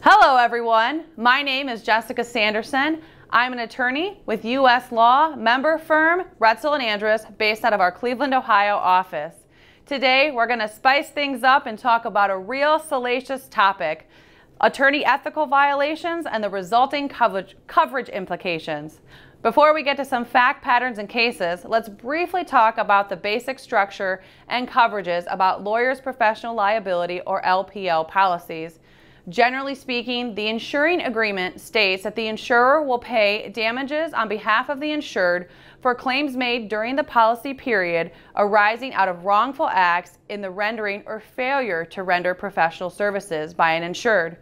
Hello everyone, my name is Jessica Sanderson. I'm an attorney with USLAW member firm Roetzel and Andress based out of our Cleveland, Ohio office. Today we're going to spice things up and talk about a real salacious topic, attorney ethical violations and the resulting coverage implications. Before we get to some fact patterns and cases, let's briefly talk about the basic structure and coverages about lawyers' professional liability or LPL policies. Generally speaking, the insuring agreement states that the insurer will pay damages on behalf of the insured for claims made during the policy period arising out of wrongful acts in the rendering or failure to render professional services by an insured.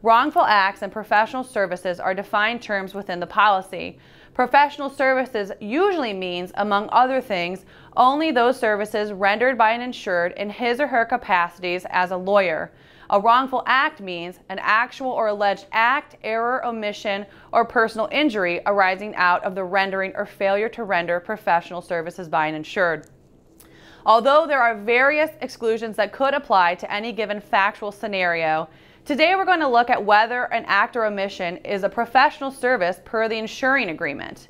Wrongful acts and professional services are defined terms within the policy. Professional services usually means, among other things, only those services rendered by an insured in his or her capacities as a lawyer. A wrongful act means an actual or alleged act, error, omission, or personal injury arising out of the rendering or failure to render professional services by an insured. Although there are various exclusions that could apply to any given factual scenario, today we're going to look at whether an act or omission is a professional service per the insuring agreement.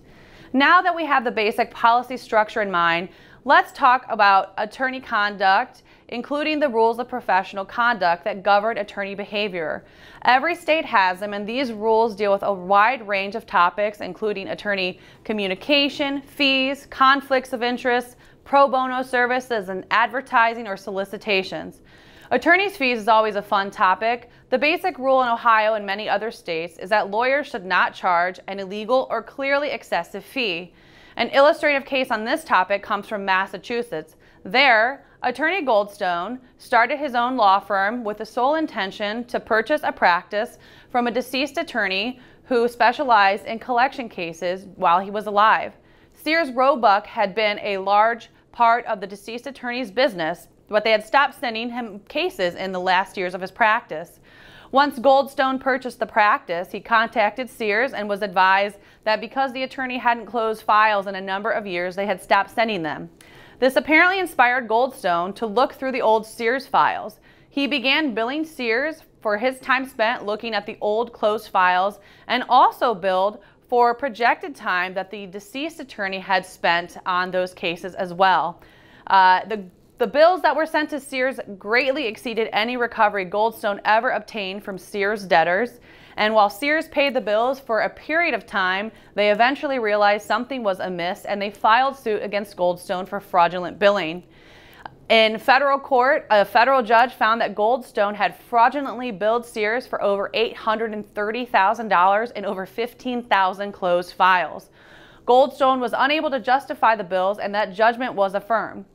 Now that we have the basic policy structure in mind, let's talk about attorney conduct, including the rules of professional conduct that govern attorney behavior. Every state has them, and these rules deal with a wide range of topics, including attorney communication, fees, conflicts of interest, pro bono services, and advertising or solicitations. Attorney's fees is always a fun topic. The basic rule in Ohio and many other states is that lawyers should not charge an illegal or clearly excessive fee. An illustrative case on this topic comes from Massachusetts. There, Attorney Goldstone started his own law firm with the sole intention to purchase a practice from a deceased attorney who specialized in collection cases while he was alive. Sears Roebuck had been a large part of the deceased attorney's business, but they had stopped sending him cases in the last years of his practice. Once Goldstone purchased the practice, he contacted Sears and was advised that because the attorney hadn't closed files in a number of years, they had stopped sending them. This apparently inspired Goldstone to look through the old Sears files. He began billing Sears for his time spent looking at the old closed files and also billed for projected time that the deceased attorney had spent on those cases as well. The bills that were sent to Sears greatly exceeded any recovery Goldstone ever obtained from Sears debtors. And while Sears paid the bills for a period of time, they eventually realized something was amiss and they filed suit against Goldstone for fraudulent billing. In federal court, a federal judge found that Goldstone had fraudulently billed Sears for over $830,000 in over 15,000 closed files. Goldstone was unable to justify the bills and that judgment was affirmed.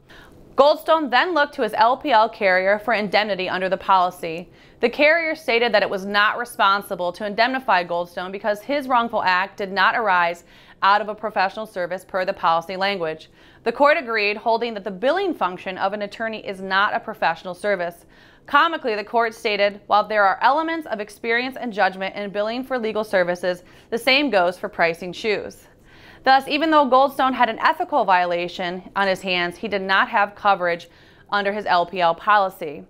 Goldstone then looked to his LPL carrier for indemnity under the policy. The carrier stated that it was not responsible to indemnify Goldstone because his wrongful act did not arise out of a professional service per the policy language. The court agreed, holding that the billing function of an attorney is not a professional service. Comically, the court stated, while there are elements of experience and judgment in billing for legal services, the same goes for pricing shoes. Thus, even though Goldstone had an ethical violation on his hands, he did not have coverage under his LPL policy.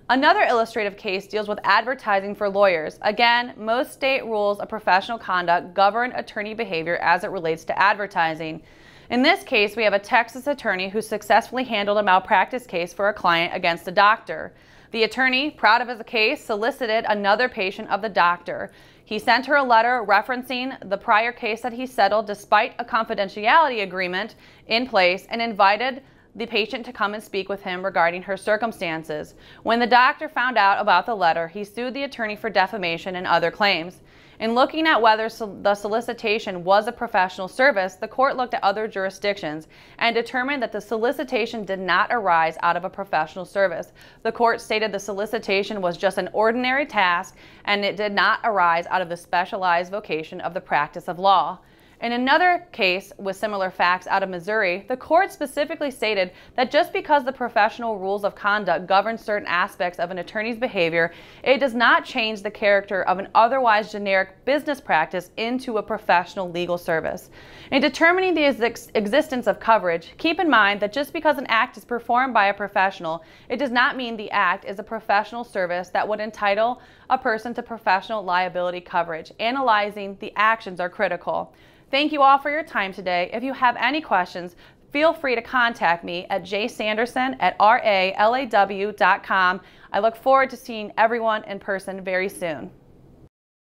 Another illustrative case deals with advertising for lawyers. Again, most state rules of professional conduct govern attorney behavior as it relates to advertising. In this case, we have a Texas attorney who successfully handled a malpractice case for a client against a doctor. The attorney, proud of his case, solicited another patient of the doctor. He sent her a letter referencing the prior case that he settled despite a confidentiality agreement in place and invited the patient to come and speak with him regarding her circumstances. When the doctor found out about the letter, he sued the attorney for defamation and other claims. In looking at whether the solicitation was a professional service, the court looked at other jurisdictions and determined that the solicitation did not arise out of a professional service. The court stated the solicitation was just an ordinary task and it did not arise out of the specialized vocation of the practice of law. In another case with similar facts out of Missouri, the court specifically stated that just because the professional rules of conduct govern certain aspects of an attorney's behavior, it does not change the character of an otherwise generic business practice into a professional legal service. In determining the existence of coverage, keep in mind that just because an act is performed by a professional, it does not mean the act is a professional service that would entitle a person to professional liability coverage. Analyzing the actions are critical. Thank you all for your time today. If you have any questions, feel free to contact me at jsanderson@ralaw.com. I look forward to seeing everyone in person very soon.